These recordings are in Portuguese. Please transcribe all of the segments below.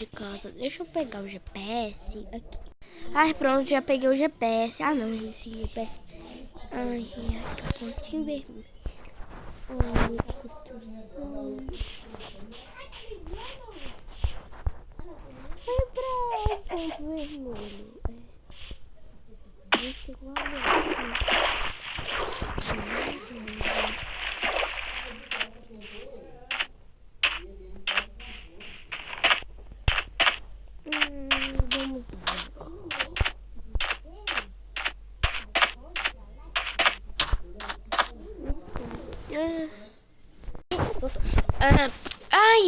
de casa. Deixa eu pegar o GPS aqui. Ai, pronto, já peguei o GPS. Ah, não, esse GPS. Ai, que pontinho vermelho. Ai, construção. Ai, pra ponto vermelho. Deixa eu guardar aqui. Vamos lá.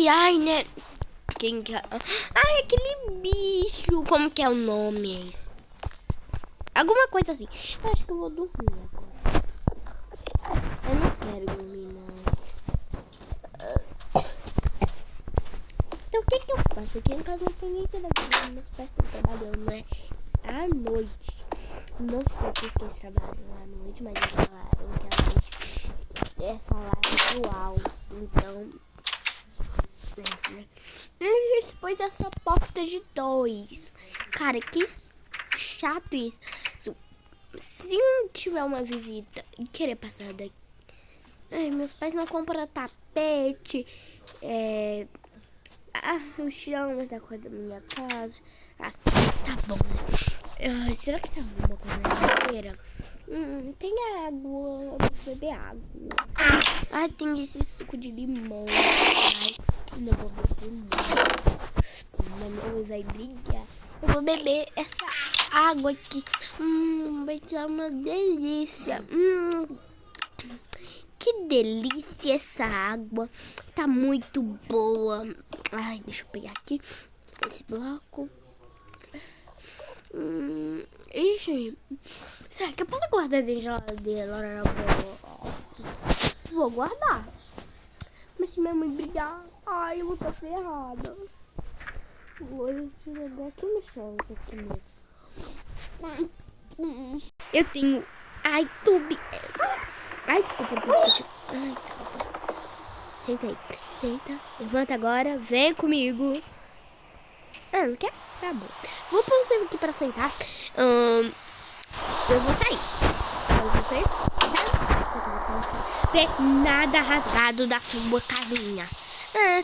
Ai, né? Quem que... Ai, aquele bicho. Como que é o nome? Alguma coisa assim. Eu acho que eu vou dormir agora. Eu não quero dormir, não. Então o que que eu faço? Aqui em casa não tem ninguém trabalhando. Meus pais estão trabalhando, né? À noite. Não sei por que eles trabalham à noite, mas eles falaram que à noite é salário igual. Então... Eles pôs essa porta de 2. Cara, que chato isso. Se tiver uma visita e querer passar daqui... Ai, meus pais não compram tapete. O chão da coisa da minha casa. Tá bom, né? Será que tá alguma coisa na geladeira? Tem água. Vamos beber água. Tem esse suco de limão. Não vou beber muito. Mamãe vai brigar. Eu vou beber essa água aqui. Vai ser uma delícia. Que delícia essa água. Tá muito boa. Ai, deixa eu pegar aqui esse bloco. Ixi. Será que eu posso guardar dentro da geladeira? Vou guardar. Mas se minha mãe brigar, ai, eu vou estar ferrada. Vou jogar aqui no chão, aqui mesmo. Eu tenho... Ai, tube. Ai, desculpa. Ai, desculpa. Senta aí. Senta. Levanta agora. Vem comigo. Não quer? Tá bom. Vou pôr você aqui pra sentar. Eu vou sair. Ver nada rasgado da sua casinha.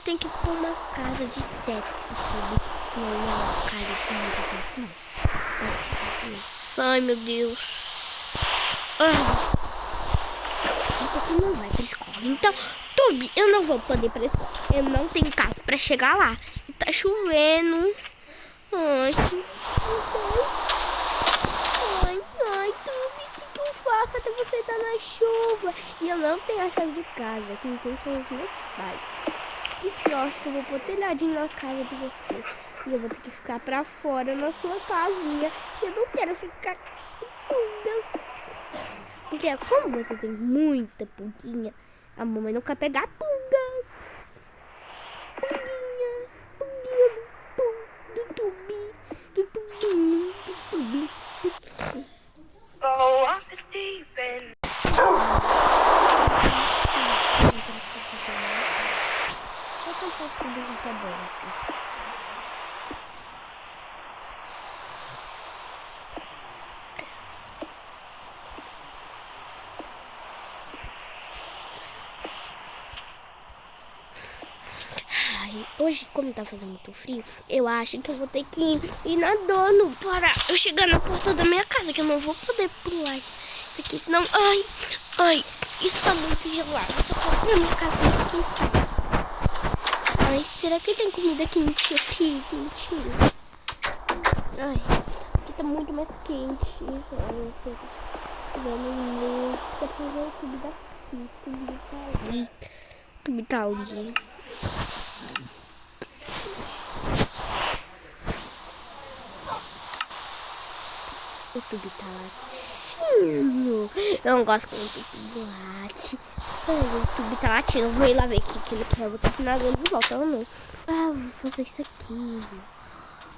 Tem que pôr uma casa de teto. Não é uma casa de teto, não. Ai, meu Deus. Isso aqui não vai pra escola. Então, Tobi, eu não vou poder ir pra escola. Eu não tenho carro pra chegar lá. Tá chovendo. Ai, Tobi, o que eu faço até você estar na chuva? E eu não tenho a chave de casa. Quem tem são os meus pais. Esqueci, eu acho que eu vou pôr telhadinho na casa de você. E eu vou ter que ficar pra fora na sua casinha. E eu não quero ficar com pulgas. Porque como você tem muita pulguinha, a mamãe não quer pegar pulgas. Pulguinha do Tubi. Go off the deep end. Só que um pouco de tá bom assim. Hoje, como tá fazendo muito frio, eu acho que eu vou ter que ir nadando para eu chegar na porta da minha casa, que eu não vou poder pular isso aqui, senão... Ai, isso tá muito gelado. Eu só posso pra minha casa aqui. Ai, será que tem comida quente aqui? Quentinha. Ai, aqui tá muito mais quente. Ai, eu tô vendo muito. Dá pra ver o tubo daqui. O tubo tá ali. O tubo tá latindo. Eu não gosto quando o tubo late. O tubo tá latindo. Eu vou ir lá ver o que ele quer. Eu vou ter que nadar de volta ou não. Vou fazer isso aqui.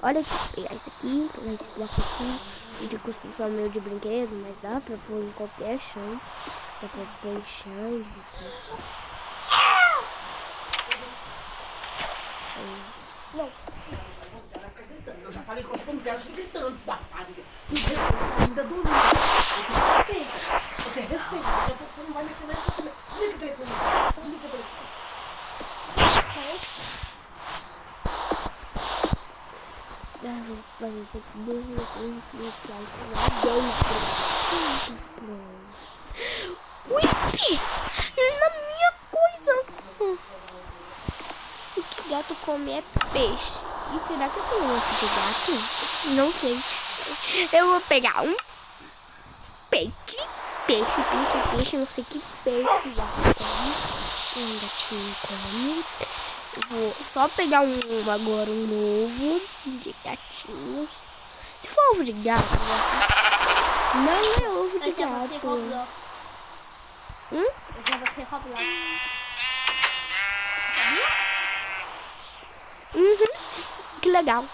Olha aqui. Pegar isso aqui. Pegar esse bloco aqui. E de construção meu de brinquedo. mas dá pra pôr em qualquer chão. Dá pra pôr em chão. Não. não quero você gritando, filho da padre. Me respeita, ainda dormindo. Você respeita. Você respeita. Daqui a pouco você não vai meter nada. Liga o telefone. Liga o telefone. Vou fazer isso aqui desde lá dentro. Whip! Na minha coisa! O que gato come é peixe. E será que eu tenho osso de gato? Não sei. Eu vou pegar um peixe. Peixe. Não sei que peixe o gato come. Um gatinho come. Vou só pegar agora um ovo de gatinhos. Se for ovo de gato, não é ovo de gato. Eu já vou ser Roblox. Sabia? Que legal.